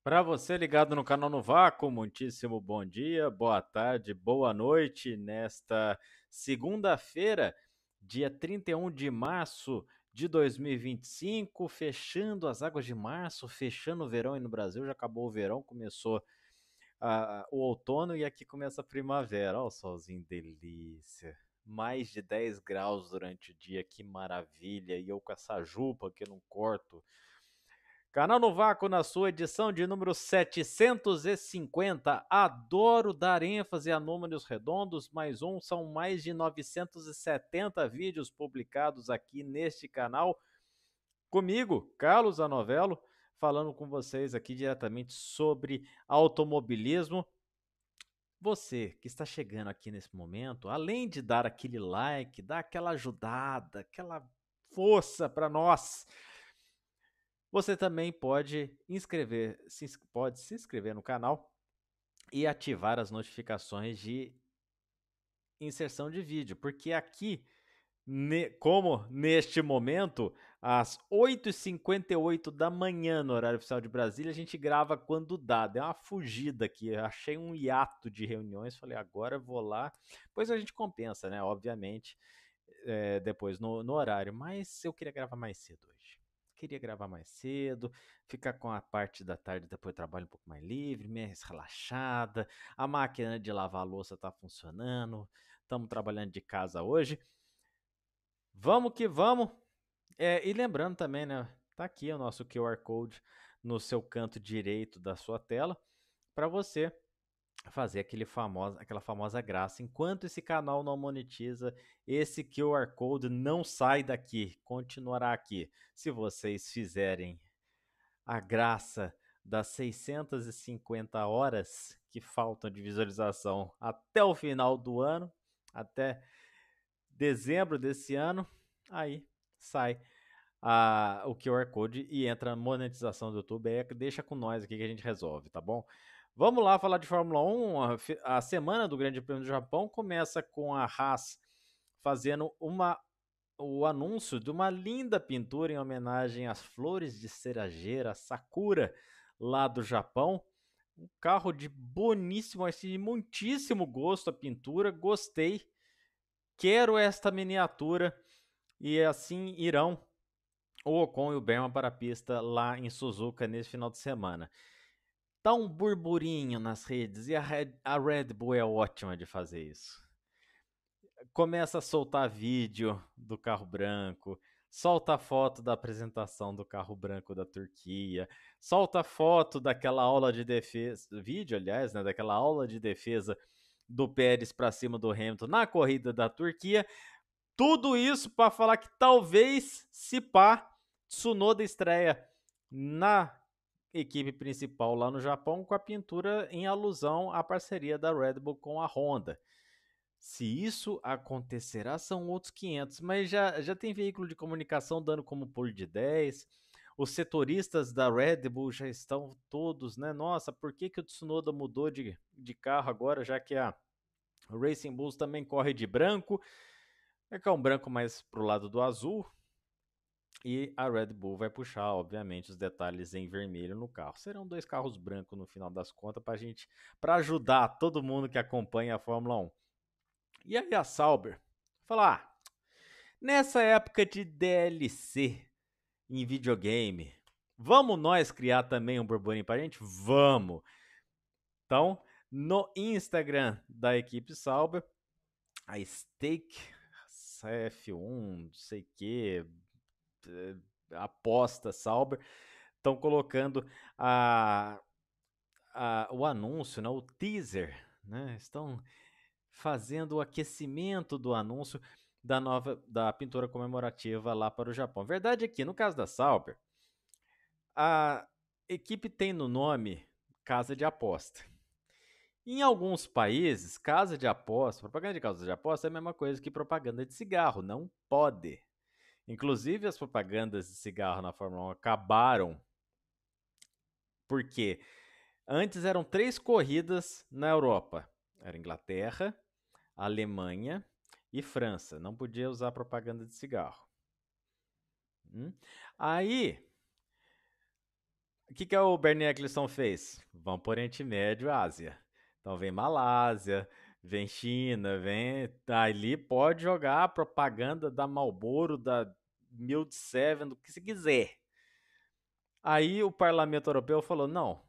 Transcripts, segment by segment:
Para você ligado no canal no Vácuo, muitíssimo bom dia, boa tarde, boa noite nesta segunda-feira, dia 31 de março de 2025, fechando as águas de março, fechando o verão aí no Brasil, já acabou o verão, começou o outono e aqui começa a primavera. Olha o solzinho, delícia. Mais de 10 graus durante o dia, que maravilha. E eu com essa jupa que eu não corto. Canal no Vácuo na sua edição de número 750. Adoro dar ênfase a números redondos, mais um, são mais de 970 vídeos publicados aqui neste canal. Comigo, Carlos Anovello, falando com vocês aqui diretamente sobre automobilismo. Você que está chegando aqui nesse momento, além de dar aquele like, dar aquela ajudada, aquela força para nós, você também pode se inscrever no canal e ativar as notificações de inserção de vídeo, porque aqui, como neste momento, às 8h58 da manhã no horário oficial de Brasília, a gente grava quando dá. Deu uma fugida aqui, eu achei um hiato de reuniões, falei, agora eu vou lá. Depois a gente compensa, né? Obviamente, depois no horário, mas eu queria gravar mais cedo hoje. Queria gravar mais cedo, ficar com a parte da tarde depois do trabalho um pouco mais livre, mais relaxada. A máquina de lavar a louça tá funcionando. Estamos trabalhando de casa hoje. Vamos que vamos. E lembrando também, né? Tá aqui o nosso QR Code no seu canto direito da sua tela para você fazer aquela famosa graça. Enquanto esse canal não monetiza, esse QR Code não sai daqui, continuará aqui. Se vocês fizerem a graça das 650 horas que faltam de visualização até o final do ano, até dezembro desse ano, aí sai o QR Code e entra a monetização do YouTube. Aí deixa com nós aqui que a gente resolve, tá bom? Vamos lá falar de Fórmula 1. A semana do Grande Prêmio do Japão começa com a Haas fazendo o anúncio de uma linda pintura em homenagem às flores de cerejeira Sakura lá do Japão. Um carro de boníssimo, assim, de muitíssimo gosto a pintura, gostei. Quero esta miniatura e assim irão o Ocon e o Berman para a pista lá em Suzuka nesse final de semana. Tá um burburinho nas redes e a Red Bull é ótima de fazer isso. Começa a soltar vídeo do carro branco, solta foto da apresentação do carro branco da Turquia, solta foto daquela aula de defesa, vídeo aliás, né, daquela aula de defesa do Pérez para cima do Hamilton na corrida da Turquia. Tudo isso para falar que talvez, se pá, Tsunoda estreia na equipe principal lá no Japão com a pintura em alusão à parceria da Red Bull com a Honda. Se isso acontecerá, são outros 500, mas já tem veículo de comunicação dando como pulo de 10. Os setoristas da Red Bull já estão todos, né? Nossa, por que o Tsunoda mudou de carro agora, já que a Racing Bulls também corre de branco? É que é um branco mais pro lado do azul. E a Red Bull vai puxar, obviamente, os detalhes em vermelho no carro. Serão dois carros brancos no final das contas para ajudar todo mundo que acompanha a Fórmula 1. E aí a Sauber, falar, nessa época de DLC em videogame, vamos nós criar também um burburinho pra gente? Vamos! Então, no Instagram da equipe Sauber, a Stake F1, não sei o que, aposta Sauber, estão colocando o anúncio, né, o teaser, né, estão fazendo o aquecimento do anúncio da pintura comemorativa lá para o Japão. Verdade é que, no caso da Sauber, a equipe tem no nome casa de aposta. Em alguns países, casa de aposta, propaganda de casa de aposta é a mesma coisa que propaganda de cigarro, não pode. Inclusive, as propagandas de cigarro na Fórmula 1 acabaram porque antes eram 3 corridas na Europa. Era Inglaterra, Alemanha e França. Não podia usar propaganda de cigarro. Aí, O que o Bernie Eccleston fez? Vamos por Oriente Médio e Ásia. Então vem Malásia, vem China, vem. Ali pode jogar a propaganda da Marlboro, da Mild Seven, do que se quiser. Aí o Parlamento Europeu falou: não,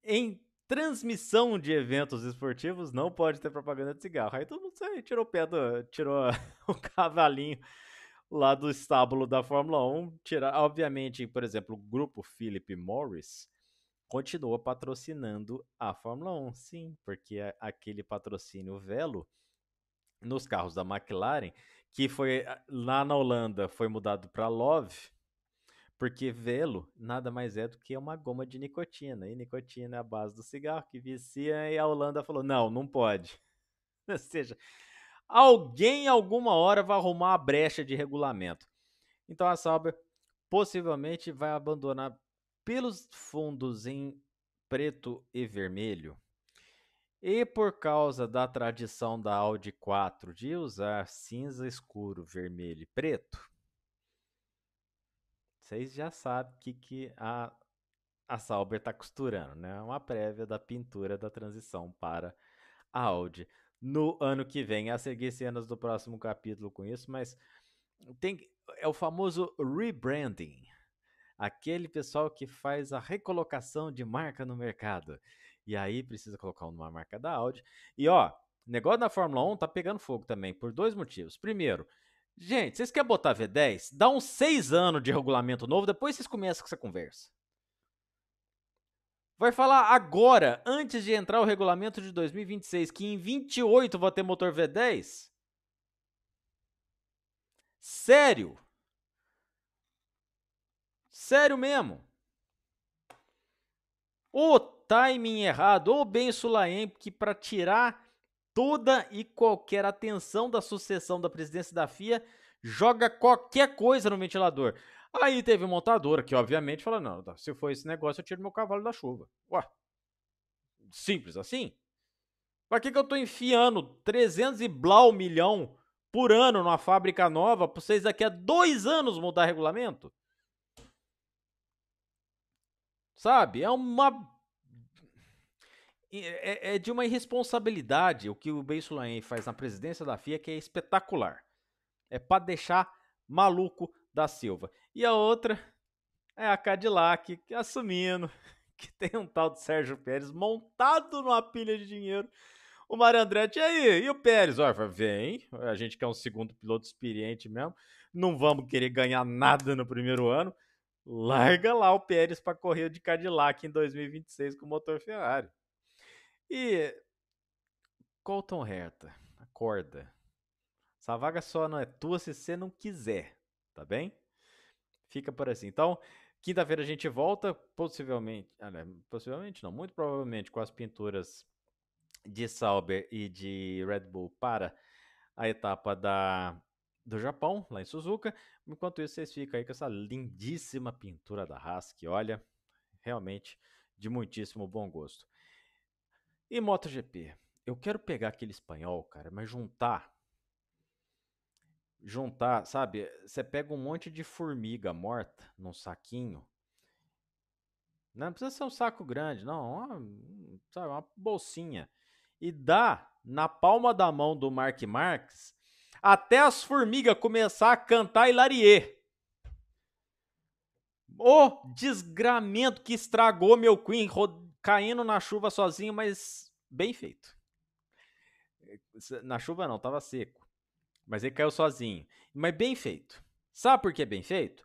em transmissão de eventos esportivos não pode ter propaganda de cigarro. Aí todo mundo tirou o pé tirou o cavalinho lá do estábulo da Fórmula 1. Obviamente, por exemplo, o grupo Philip Morris continua patrocinando a Fórmula 1, sim, porque aquele patrocínio Velo nos carros da McLaren, que foi lá na Holanda, foi mudado para Love, porque Velo nada mais é do que uma goma de nicotina. E nicotina é a base do cigarro que vicia, e a Holanda falou: não, não pode. Ou seja, alguém alguma hora vai arrumar a brecha de regulamento. Então a Sauber possivelmente vai abandonar pelos fundos em preto e vermelho. E por causa da tradição da Audi 4 de usar cinza escuro, vermelho e preto, vocês já sabem o que a Sauber está costurando, né? Uma prévia da pintura da transição para a Audi no ano que vem. A seguir cenas do próximo capítulo com isso, mas é o famoso rebranding. Aquele pessoal que faz a recolocação de marca no mercado. E aí precisa colocar uma marca da Audi. E ó, o negócio da Fórmula 1 tá pegando fogo também, por dois motivos. Primeiro, gente, vocês querem botar V10? Dá uns 6 anos de regulamento novo, depois vocês começam com essa conversa. Vai falar agora, antes de entrar o regulamento de 2026, que em 28 vai ter motor V10? Sério? Sério mesmo? O timing errado, ou bem Sulaim, que para tirar toda e qualquer atenção da sucessão da presidência da FIA, joga qualquer coisa no ventilador. Aí teve montadora que, obviamente, falou: não, se for esse negócio, eu tiro meu cavalo da chuva. Ué, simples assim? Pra que eu tô enfiando 300 e blau milhão por ano numa fábrica nova pra vocês daqui a 2 anos mudar regulamento? Sabe? É de uma irresponsabilidade o que o Ben Sulayem faz na presidência da FIA, que é espetacular. É pra deixar maluco da Silva. E a outra é a Cadillac, assumindo que tem um tal de Sérgio Pérez montado numa pilha de dinheiro. O Mário Andretti, e aí? E o Pérez? Olha, vem, a gente quer um segundo piloto experiente mesmo, não vamos querer ganhar nada no primeiro ano, larga lá o Pérez para correr de Cadillac em 2026 com o motor Ferrari. E Colton Herta, acorda. Essa vaga só não é tua se você não quiser, tá bem? Fica por assim. Então, quinta-feira a gente volta, possivelmente não, muito provavelmente com as pinturas de Sauber e de Red Bull para a etapa do Japão, lá em Suzuka. Enquanto isso, vocês ficam aí com essa lindíssima pintura da Haas, que olha, realmente de muitíssimo bom gosto. E MotoGP? Eu quero pegar aquele espanhol, cara, mas juntar, sabe? Você pega um monte de formiga morta num saquinho. Não precisa ser um saco grande, não. Sabe, uma bolsinha. E dá na palma da mão do Mark Marques até as formigas começar a cantar Hilarie. O desgramento que estragou meu Queen caindo na chuva sozinho, mas bem feito. Na chuva não, tava seco. Mas ele caiu sozinho. Mas bem feito. Sabe por que bem feito?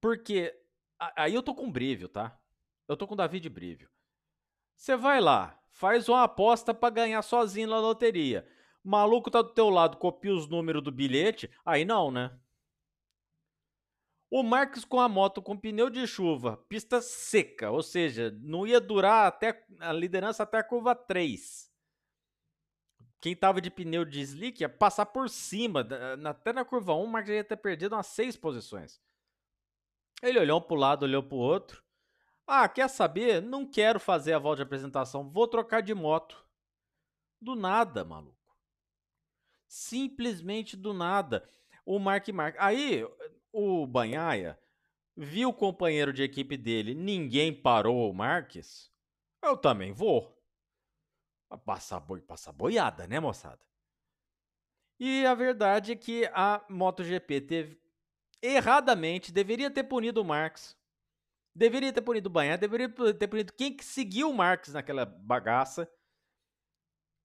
Porque aí eu tô com Brívio, tá? Eu tô com David Brívio. Você vai lá, faz uma aposta para ganhar sozinho na loteria. O maluco tá do teu lado, copia os números do bilhete, aí não, né? O Marques com a moto com pneu de chuva, pista seca, ou seja, não ia durar até a liderança até a curva 3. Quem tava de pneu de slick ia passar por cima, até na curva 1 o Marques ia ter perdido umas 6 posições. Ele olhou pro lado, olhou pro outro. Ah, quer saber? Não quero fazer a volta de apresentação, vou trocar de moto. Do nada, maluco. Simplesmente do nada. O Mark. Aí, o Banhaia viu o companheiro de equipe dele, ninguém parou o Marques, eu também vou. Passar boiada, né, moçada? E a verdade é que a MotoGP teve, erradamente, deveria ter punido o Marques. Deveria ter punido o Banhaia, deveria ter punido quem que seguiu o Marques naquela bagaça.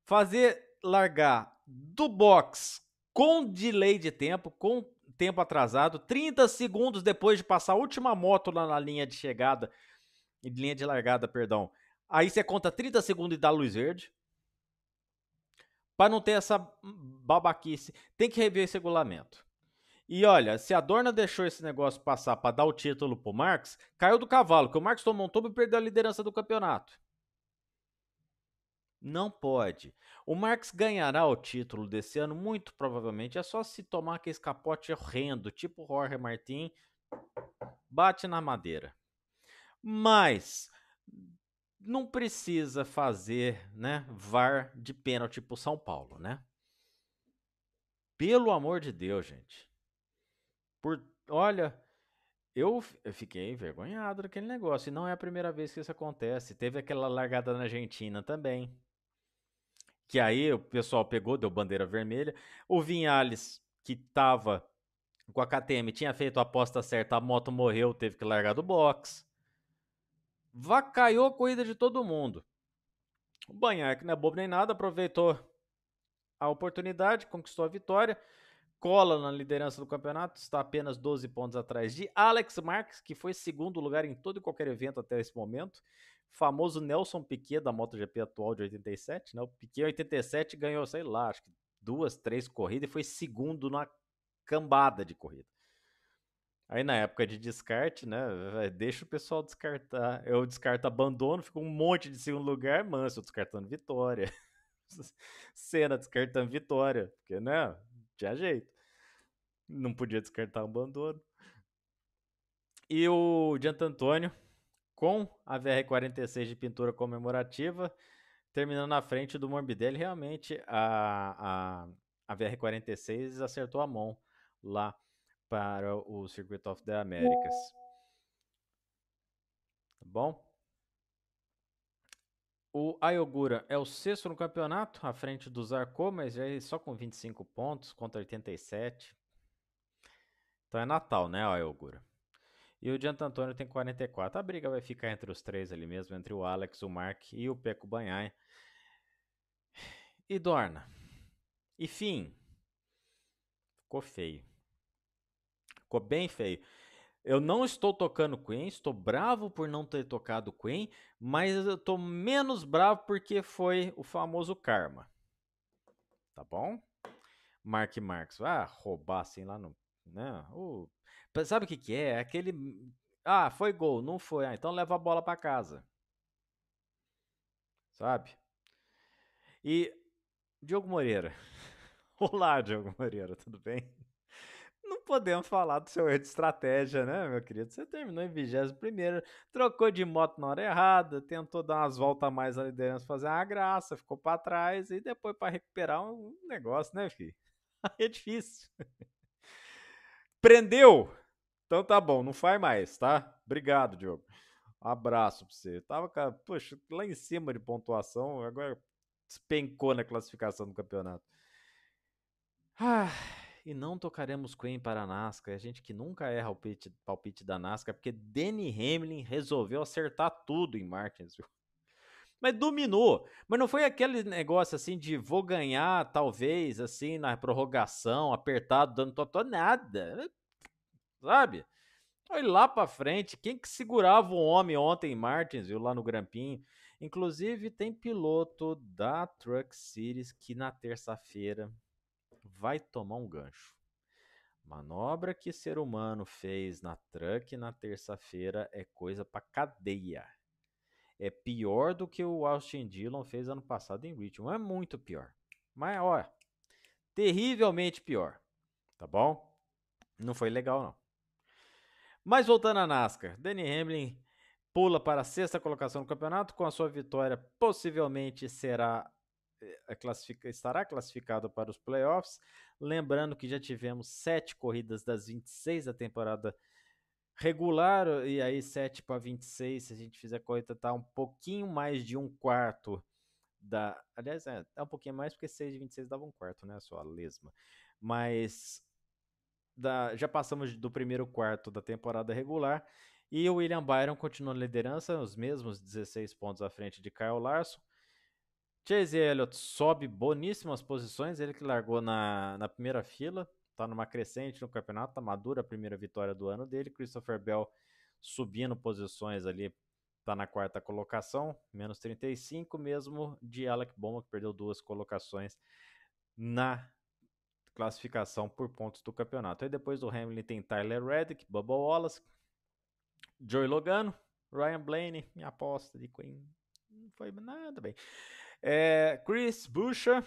Fazer largar do box com delay de tempo, com tempo atrasado, 30 segundos depois de passar a última moto lá na linha de chegada, linha de largada, perdão. Aí você conta 30 segundos e dá luz verde. Para não ter essa babaquice, tem que rever esse regulamento. E olha, se a Dorna deixou esse negócio passar para dar o título pro Marques, caiu do cavalo, que o Marques tomou um tobo e perdeu a liderança do campeonato. Não pode. O Marques ganhará o título desse ano, muito provavelmente. É só se tomar aquele capote horrendo, tipo Jorge Martin, bate na madeira. Mas não precisa fazer, né, VAR de pênalti pro São Paulo, né? Pelo amor de Deus, gente. Olha, eu fiquei envergonhado daquele negócio. E não é a primeira vez que isso acontece. Teve aquela largada na Argentina também. Que aí o pessoal pegou, deu bandeira vermelha. O Vinhales, que tava com a KTM, tinha feito a aposta certa, a moto morreu, teve que largar do box. Vacaiou a corrida de todo mundo. O Banhaia, que não é bobo nem nada, aproveitou a oportunidade, conquistou a vitória, cola na liderança do campeonato, está apenas 12 pontos atrás de Alex Marques, que foi segundo lugar em todo e qualquer evento até esse momento. Famoso Nelson Piquet da MotoGP atual de 87, né? O Piquet em 87 ganhou, sei lá, acho que 2, 3 corridas e foi segundo na cambada de corrida. Aí na época de descarte, né? Deixa o pessoal descartar. Eu descarto abandono, fica um monte de segundo lugar, Manso descartando vitória. Senna descartando vitória, porque, né? Tinha jeito. Não podia descartar o abandono. E o Gianto Antônio, com a VR46 de pintura comemorativa, terminando na frente do Morbidelli. Realmente a VR46 acertou a mão lá para o Circuit of the Americas. Tá bom? O Ayogura é o sexto no campeonato, à frente do Zarco, mas já é só com 25 pontos contra 87. Então é Natal, né, Ayogura? E o Gianto Antônio tem 44. A briga vai ficar entre os três ali mesmo, entre o Alex, o Mark e o Pecco Bagnaia. E Dorna. E fim. Ficou feio. Ficou bem feio. Eu não estou tocando Queen, estou bravo por não ter tocado Queen, mas eu estou menos bravo porque foi o famoso karma. Tá bom? Mark Marques vai roubar assim lá no. Né? Sabe o que, que é? Aquele. Ah, foi gol, não foi. Ah, então leva a bola para casa. Sabe? E Diogo Moreira. Olá, Diogo Moreira, tudo bem? Não podemos falar do seu erro de estratégia, né, meu querido? Você terminou em 21º, trocou de moto na hora errada, tentou dar umas voltas a mais na liderança, fazer uma graça, ficou para trás e depois para recuperar um negócio, né, filho? Aí é difícil. Prendeu? Então tá bom, não faz mais, tá? Obrigado, Diogo. Um abraço pra você. Tava, poxa, lá em cima de pontuação, agora despencou na classificação do campeonato. Ah, e não tocaremos Queen para a NASCAR. A gente que nunca erra o palpite da NASCAR, porque Denny Hamlin resolveu acertar tudo em Martinsville. Mas dominou. Mas não foi aquele negócio assim de vou ganhar, talvez, assim, na prorrogação, apertado, dando totó, nada. Sabe? Olha lá pra frente, quem que segurava o homem ontem em Martinsville, lá no Grampinho? Inclusive, tem piloto da Truck Series que na terça-feira vai tomar um gancho. Manobra que ser humano fez na Truck na terça-feira é coisa pra cadeia. É pior do que o Austin Dillon fez ano passado em Richmond. É muito pior. Mas, ó, terrivelmente pior. Tá bom? Não foi legal, não. Mas voltando à NASCAR, Denny Hamlin pula para a sexta colocação no campeonato. Com a sua vitória, possivelmente estará classificado para os playoffs. Lembrando que já tivemos 7 corridas das 26 da temporada Regular, e aí 7 para 26, se a gente fizer corrida, tá um pouquinho mais de um quarto da. Aliás, é um pouquinho mais, porque 6 de 26 dava um quarto, né? Só a lesma. Mas já passamos do primeiro quarto da temporada regular. E o William Byron continua na liderança, os mesmos 16 pontos à frente de Kyle Larson. Chase Elliott sobe boníssimas posições, ele que largou na primeira fila, tá numa crescente no campeonato, tá madura a primeira vitória do ano dele. Christopher Bell subindo posições ali, tá na quarta colocação, menos 35, mesmo de Alec Bowman, que perdeu 2 colocações na classificação por pontos do campeonato. Aí depois do Hamilton tem Tyler Reddick, Bubba Wallace, Joey Logano, Ryan Blaney, minha aposta de Queen, não foi nada bem. Chris Buescher,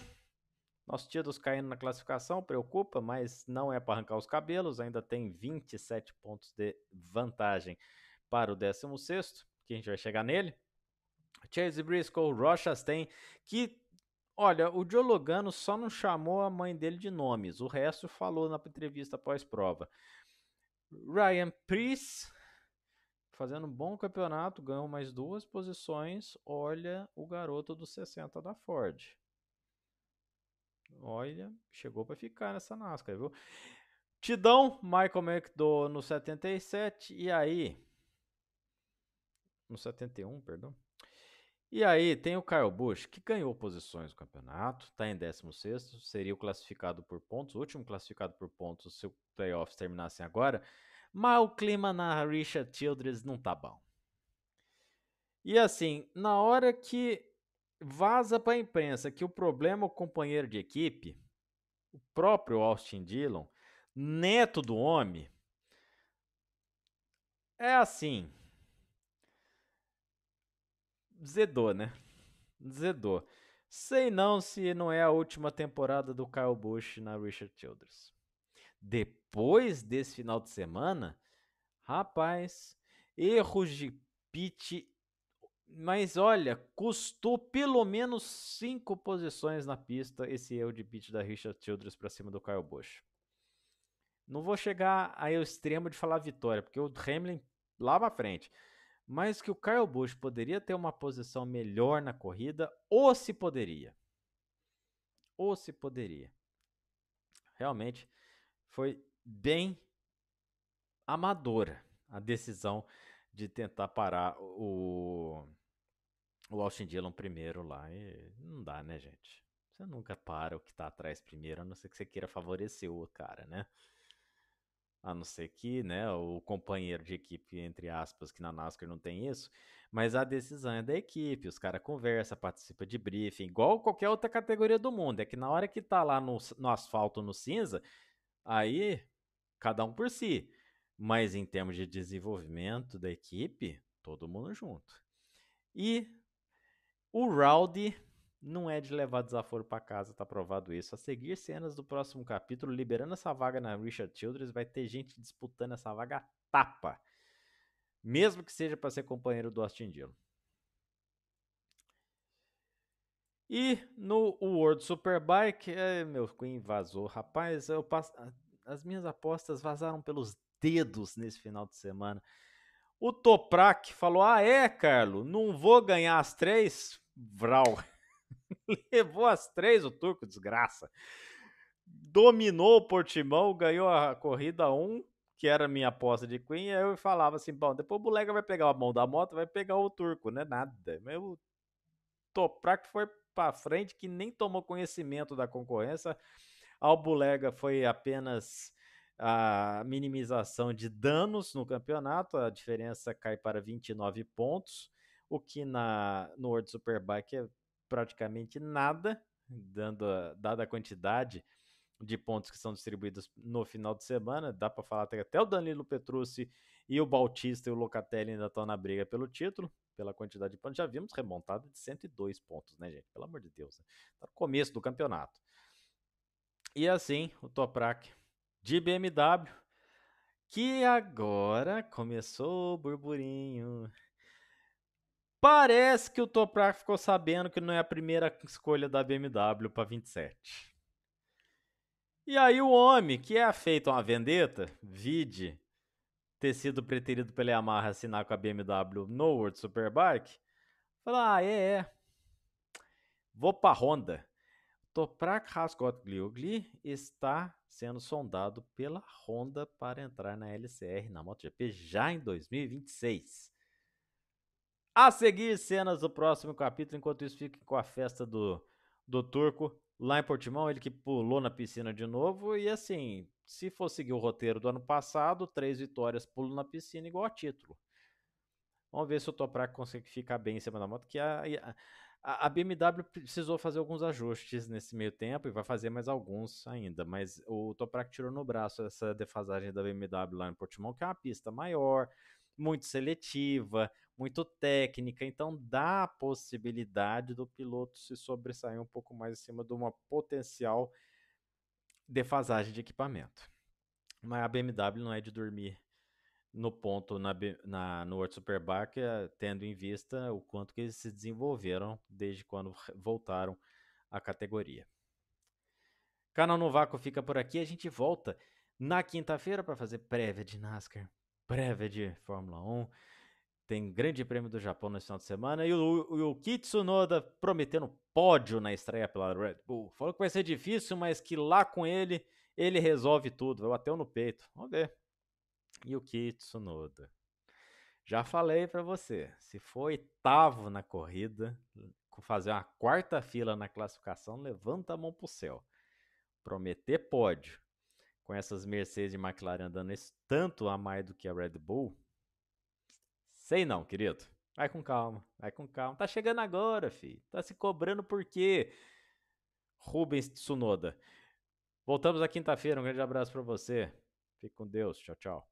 nosso Tidos caindo na classificação, preocupa, mas não é para arrancar os cabelos, ainda tem 27 pontos de vantagem para o 16º, que a gente vai chegar nele. Chase Briscoe, Ross Chastain, que, olha, o Joe Logano só não chamou a mãe dele de nomes, o resto falou na entrevista pós-prova. Ryan Preece, fazendo um bom campeonato, ganhou mais 2 posições. Olha o garoto dos 60 da Ford. Olha, chegou para ficar nessa NASCAR, viu? Tidão, Michael McDowell no 77, e aí... No 71, perdão. E aí tem o Kyle Busch, que ganhou posições no campeonato, está em 16º, seria o classificado por pontos, o último classificado por pontos se o playoffs terminassem agora, mas o clima na Richard Childress não tá bom. E assim, na hora que vaza para a imprensa que o problema é o companheiro de equipe, o próprio Austin Dillon, neto do homem, é assim, zedou, né? Zedou. Sei não se não é a última temporada do Kyle Busch na Richard Childress. Depois desse final de semana, rapaz, erros de pit, mas olha, custou pelo menos 5 posições na pista esse erro de pit da Richard Childress para cima do Kyle Busch. Não vou chegar aí ao extremo de falar vitória, porque o Hamilton lá na frente, mas que o Kyle Busch poderia ter uma posição melhor na corrida, ou se poderia. Ou se poderia. Realmente foi bem amadora a decisão de tentar parar o Austin Dillon primeiro lá. E não dá, né, gente? Você nunca para o que tá atrás primeiro, a não ser que você queira favorecer o cara, né? A não ser que, né, o companheiro de equipe, entre aspas, que na NASCAR não tem isso, mas a decisão é da equipe, os caras conversam, participam de briefing, igual qualquer outra categoria do mundo. É que na hora que tá lá no asfalto, no cinza, aí cada um por si. Mas em termos de desenvolvimento da equipe, todo mundo junto. E o Rowdy não é de levar desaforo para casa, tá provado isso. A seguir cenas do próximo capítulo, liberando essa vaga na Richard Childress, vai ter gente disputando essa vaga a tapa. Mesmo que seja para ser companheiro do Austin Dillon. E no World Superbike, meu Queen vazou. Rapaz, as minhas apostas vazaram pelos dedos nesse final de semana. O Toprak falou: ah, Carlo, não vou ganhar as 3? Vral. Levou as 3 o turco, desgraça. Dominou o Portimão, ganhou a corrida 1, que era a minha aposta de Queen, e aí eu falava assim, bom, depois o Bulega vai pegar a mão da moto, vai pegar o turco, né? Nada. Meu Toprak foi para frente, que nem tomou conhecimento da concorrência. Ao Bulega foi apenas a minimização de danos no campeonato, a diferença cai para 29 pontos, o que no World Superbike é praticamente nada, dada a quantidade de pontos que são distribuídos no final de semana. Dá para falar até o Danilo Petrucci e o Bautista e o Locatelli ainda estão na briga pelo título, pela quantidade de pontos. Já vimos remontada de 102 pontos, né, gente? Pelo amor de Deus. Né? Tá no começo do campeonato. E assim, o Toprak de BMW, que agora começou o burburinho. Parece que o Toprak ficou sabendo que não é a primeira escolha da BMW para 27. E aí o homem, que é feito uma vendetta, vide ter sido preterido pela Yamaha assinar com a BMW no World Superbike, falou, vou pra Honda. Toprak Raskot-Gliogli está sendo sondado pela Honda para entrar na LCR, na MotoGP, já em 2026. A seguir, cenas do próximo capítulo. Enquanto isso, fique com a festa do Turco lá em Portimão. Ele que pulou na piscina de novo. E assim, se for seguir o roteiro do ano passado, 3 vitórias, pulo na piscina igual a título. Vamos ver se o Toprak consegue ficar bem em cima da moto, que a BMW precisou fazer alguns ajustes nesse meio tempo e vai fazer mais alguns ainda, mas o Toprak tirou no braço essa defasagem da BMW lá em Portimão, que é uma pista maior, muito seletiva, muito técnica, então dá a possibilidade do piloto se sobressair um pouco mais em cima de uma potencial defasagem de equipamento. Mas a BMW não é de dormir no ponto no World Superbike, tendo em vista o quanto que eles se desenvolveram desde quando voltaram à categoria. Canal no Vácuo fica por aqui. A gente volta na quinta-feira para fazer prévia de NASCAR, prévia de Fórmula 1. Tem Grande Prêmio do Japão nesse final de semana. E o Kitsunoda prometendo pódio na estreia pela Red Bull. Falou que vai ser difícil, mas que lá com ele resolve tudo. Vai bater no peito. Vamos ver. E o Kitsunoda. Já falei para você, se for oitavo na corrida, fazer uma quarta fila na classificação, levanta a mão pro céu. Prometer pódio com essas Mercedes e McLaren andando esse tanto a mais do que a Red Bull, sei não, querido. Vai com calma, vai com calma. Tá chegando agora, filho. Tá se cobrando por quê? Rubens Tsunoda. Voltamos na quinta-feira. Um grande abraço para você. Fique com Deus. Tchau, tchau.